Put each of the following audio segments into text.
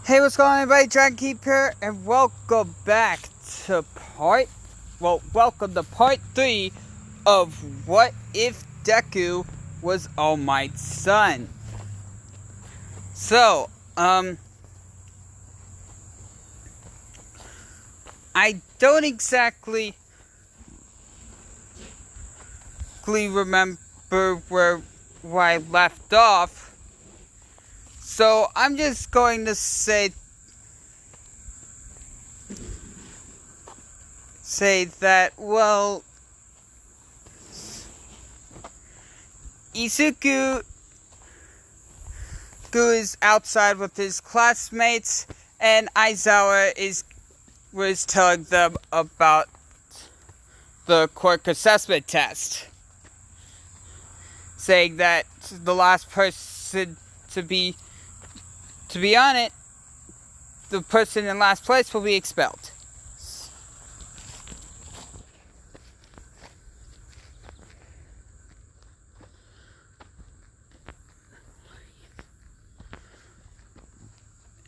Hey, what's going on, everybody? Dragon Keep here, and welcome back to welcome to part 3 of What If Deku Was All Might's son. So, I don't exactly remember where I left off. So I'm just going to say that, well, Izuku is outside with his classmates, and Aizawa was telling them about the quirk assessment test, saying that the last person to be on it, the person in last place will be expelled.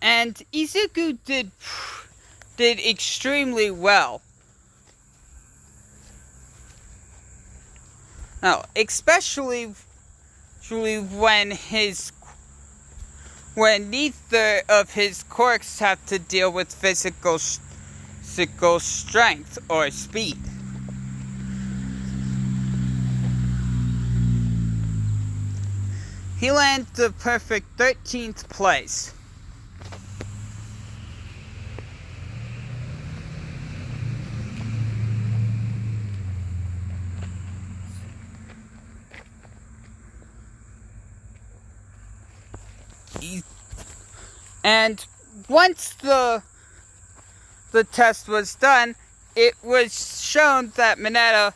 And Izuku did extremely well. Now, especially when neither of his quirks have to deal with physical strength or speed. He landed the perfect 13th place. And once the test was done, it was shown that Mineta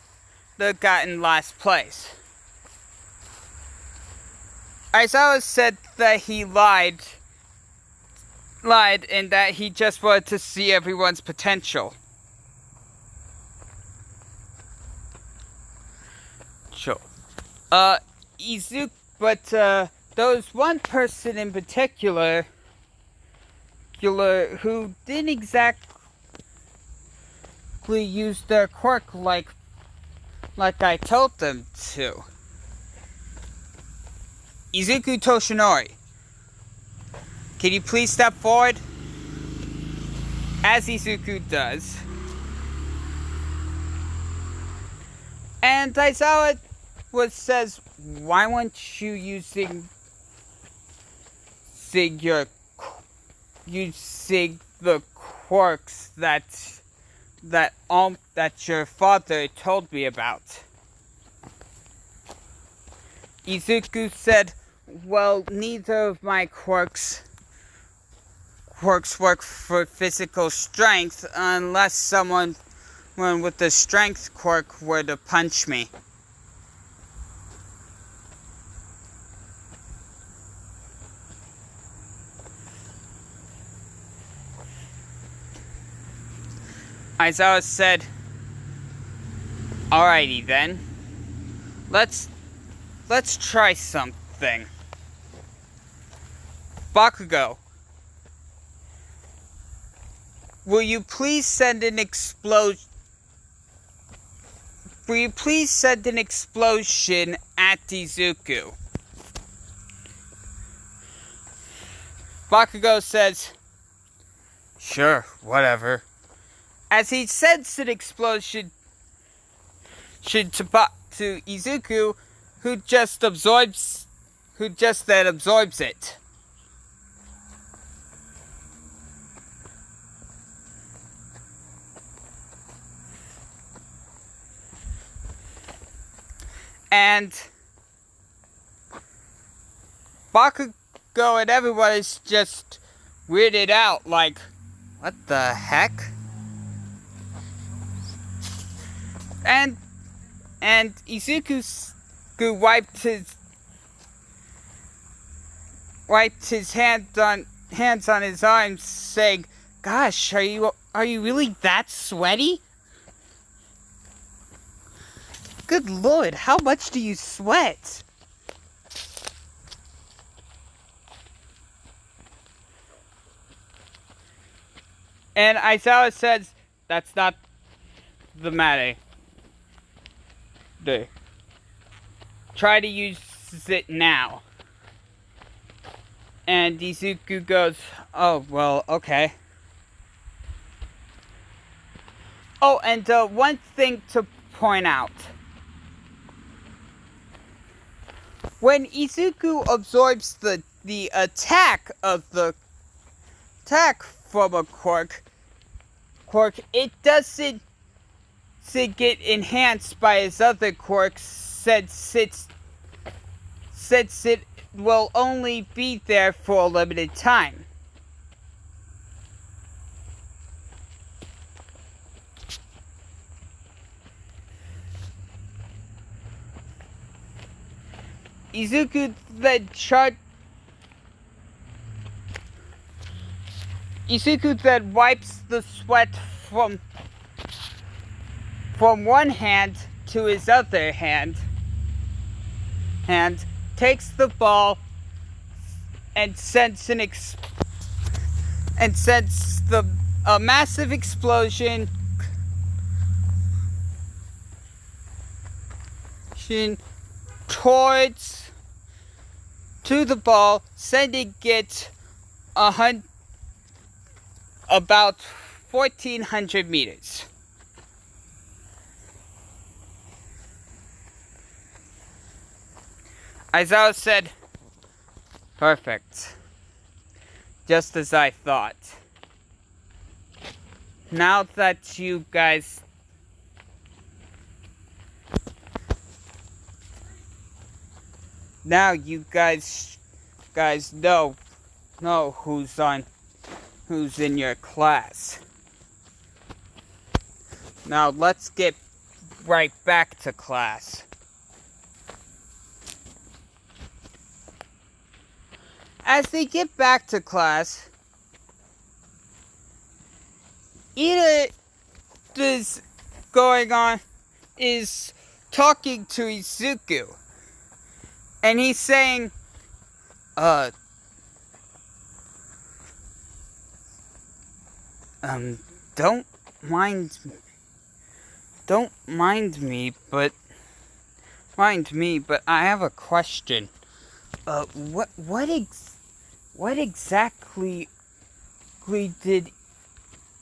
got in last place. Aizawa said that he lied and that he just wanted to see everyone's potential. Sure. Izuku, but there was one person in particular who didn't exactly use their quirk like I told them to. Izuku Toshinori, can you please step forward? As Izuku does. And Aizawa says, why weren't you using the quirks that your father told me about? Izuku said, well, neither of my quirks work for physical strength unless someone with the strength quirk were to punch me. Aizawa said, alrighty then, let's try something. Bakugo, will you please send an explosion at Izuku? Bakugo says, sure, whatever. As he sends an explosion to Izuku, who just then absorbs it. And Bakugo and everyone is just weirded out, like, what the heck? And Izuku wiped his hands on his arms, saying, gosh, are you really that sweaty? Good lord, how much do you sweat? And Aizawa says, that's not the matter. Try to use it now. And Izuku goes, oh, well, okay. Oh, and one thing to point out. When Izuku absorbs the attack from a quirk, it doesn't get enhanced by his other quirks since it will only be there for a limited time. Izuku then wipes the sweat from one hand to his other hand, takes the ball and sends a massive explosion to the ball, sending it about 1,400 meters. Aizawa said, perfect. Just as I thought. Now that you guys know who's in your class. Now let's get right back to class. As they get back to class, Ida is talking to Izuku. And he's saying, don't mind me, but I have a question. What exactly did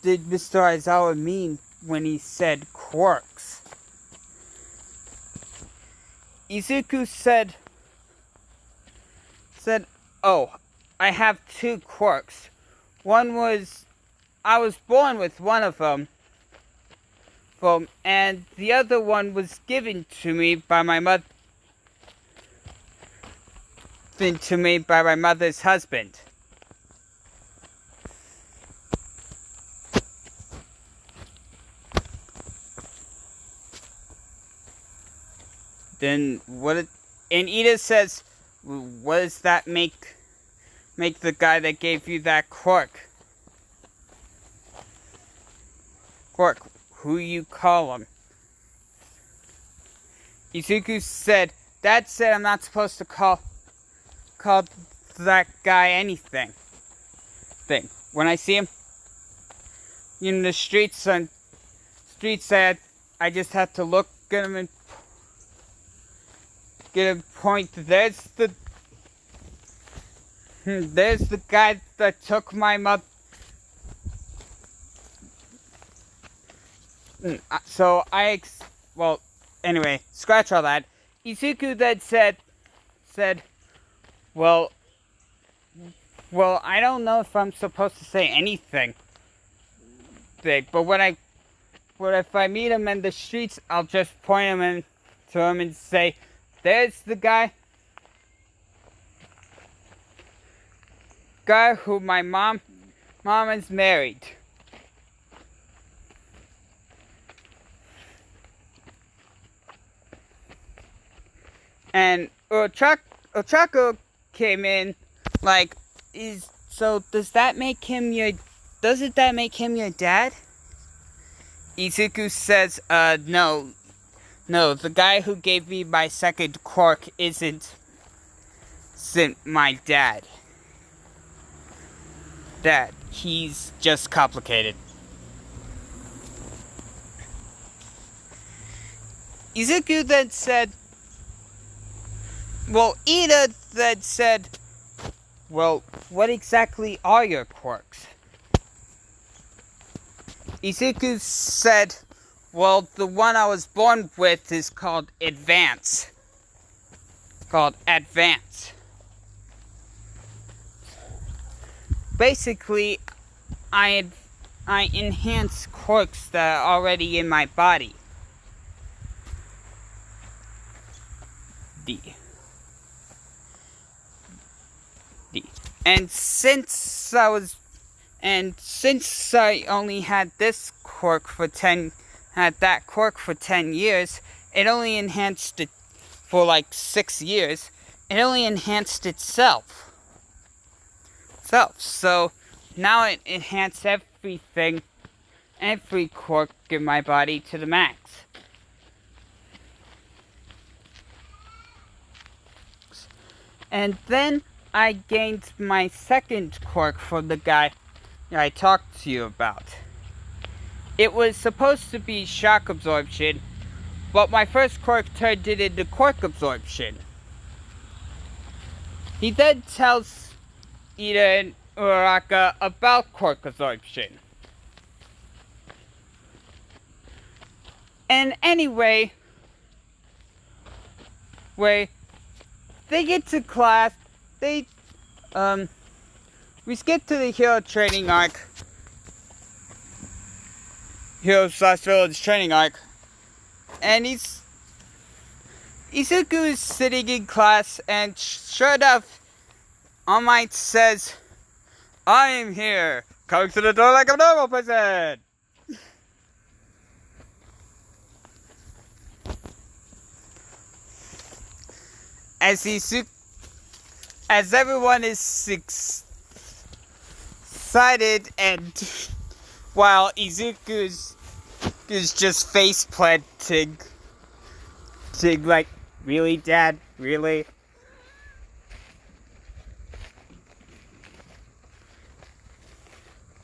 Mr. Aizawa mean when he said quirks? Izuku said, oh, I have two quirks. One was, I was born with one of them, and the other one was given to me by my mother's husband. Then and Ida says, what does that make the guy that gave you that quirk? Who you call him? Izuku said, Dad said I'm not supposed to call that guy anything. When I see him in the streets, I just have to look at him and get a point. There's the guy that took my mother. Well, anyway, scratch all that. Izuku then said, well, I don't know if I'm supposed to say anything big, but if I meet him in the streets, I'll just point him to him and say, there's the guy who my mom is married. And Ochako came in, doesn't that make him your dad? Izuku says, no, the guy who gave me my second quirk isn't my dad. He's just complicated. Izuku then said, well, Ida then said, well, what exactly are your quirks? Izuku said, well, the one I was born with is called Advance. Basically, I enhance quirks that are already in my body. D. And since I only had that quirk for 10 years, it only enhanced it for like 6 years. It only enhanced itself. So now it enhanced everything, every quirk in my body to the max. And then I gained my second quirk from the guy I talked to you about. It was supposed to be shock absorption, but my first quirk turned it into quirk absorption. He then tells Ida and Uraraka about quirk absorption. And anyway, they get to class, we skip to the hero training arc. Hero/Village training arc. And Izuku is sitting in class, and sure enough, All Might says, I am here, coming to the door like a normal person. As everyone is excited, and while Izuku is just face planting, like, really, Dad, really?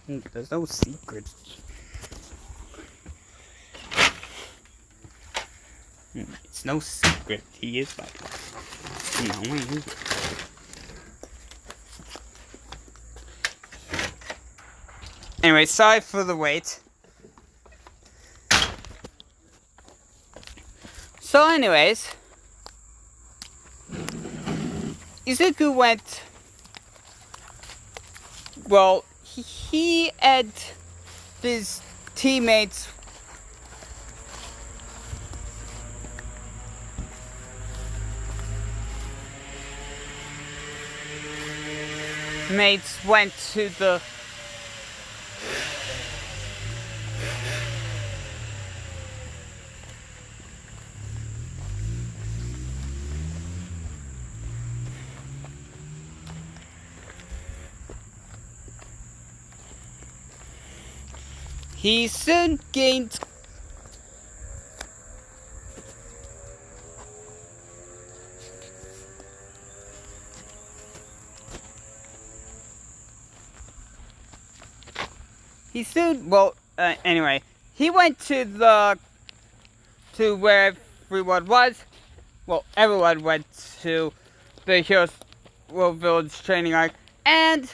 There's no secret. It's no secret. He is my dad. No. Anyway, sorry for the wait. So anyways, Izuku went, well, he and his teammates went to the He soon gained anyway, he went to where everyone was. Well, everyone went to the Heroes World Village training arc and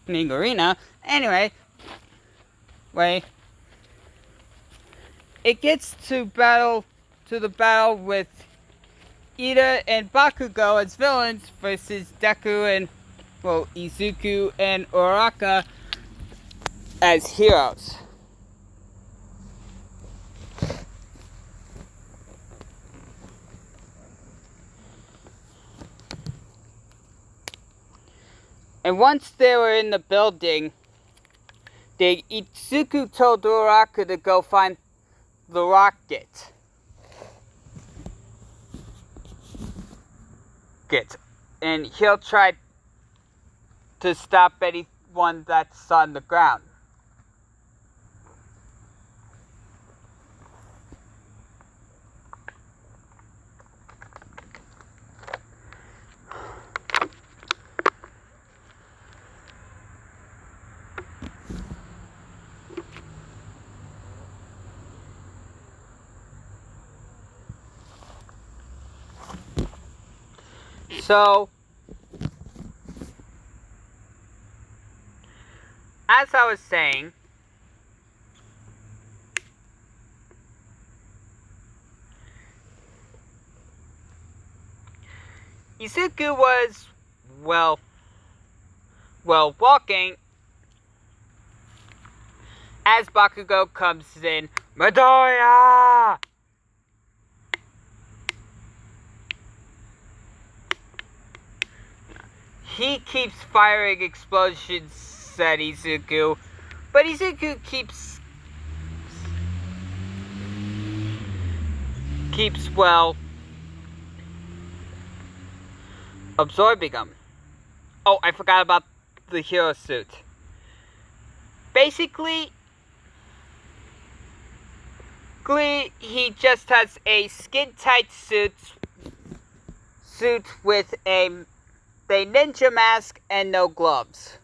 Ning Arena. Anyway, it gets to the battle with Ida and Bakugo as villains versus Deku and, well, Izuku and Uraraka as heroes. And once they were in the building, Izuku told Uraraka to go find the rocket. And he'll try to stop anyone that's on the ground. So, as I was saying, Izuku was, well, walking as Bakugo comes in. Midoriya! He keeps firing explosions at Izuku, but Izuku keeps, well, absorbing them. Oh, I forgot about the hero suit. Basically, he just has a skin-tight suit with a ninja mask and no gloves.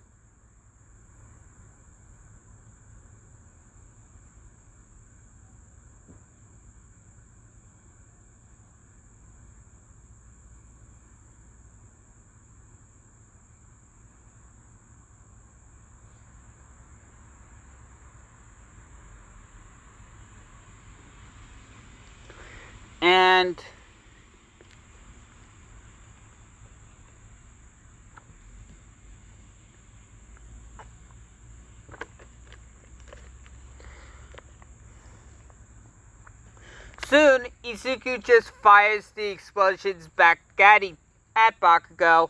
And soon, Izuku just fires the explosions back at Bakugo,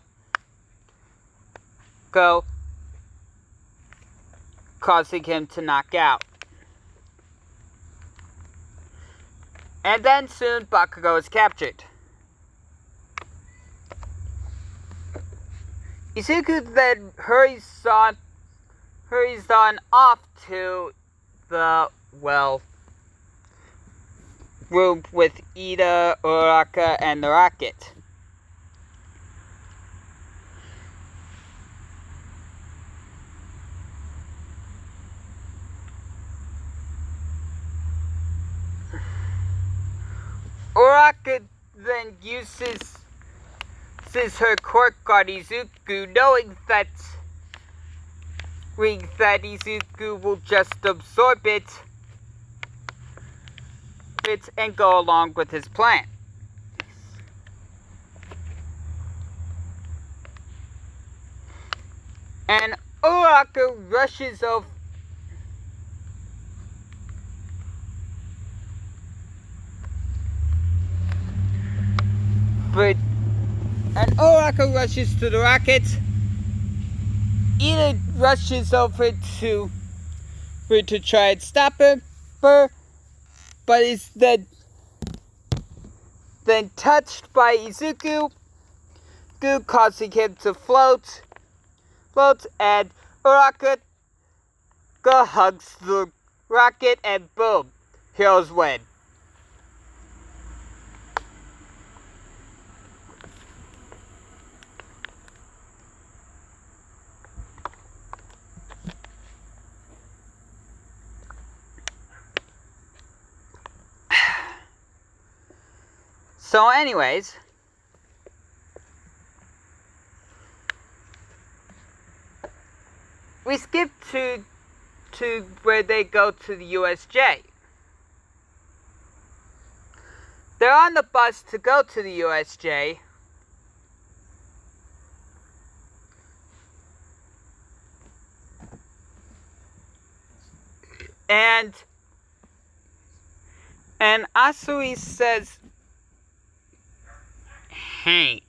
causing him to knock out. And then soon, Bakugo is captured. Izuku then hurries on off to the, room with Ida, Uraka, and the Rocket. Uraka then uses her quirk on Izuku, knowing that Izuku will just absorb it and go along with his plan. And Uraka rushes over. And Uraka rushes to the Rocket. Ida rushes over to try and stop her, but is then touched by Izuku, causing him to float, and Uraka hugs the Rocket, and boom, heroes win. So anyways, we skip to where they go to the USJ. They're on the bus to go to the USJ. And Asui says, Hey,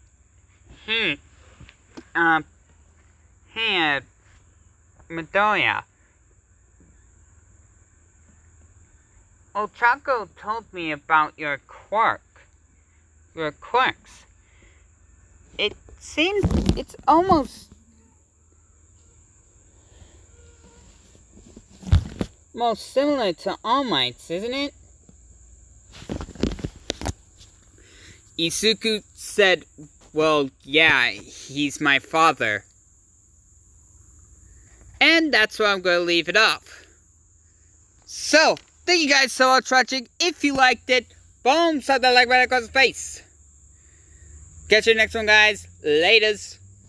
Midoriya. Ochako told me about your quirks. It seems it's almost similar to All Might's, isn't it? Izuku said, well, yeah, he's my father. And that's where I'm going to leave it off. So, thank you guys so much for watching. If you liked it, boom, slap that like button across the face. Catch you next one, guys. Laters.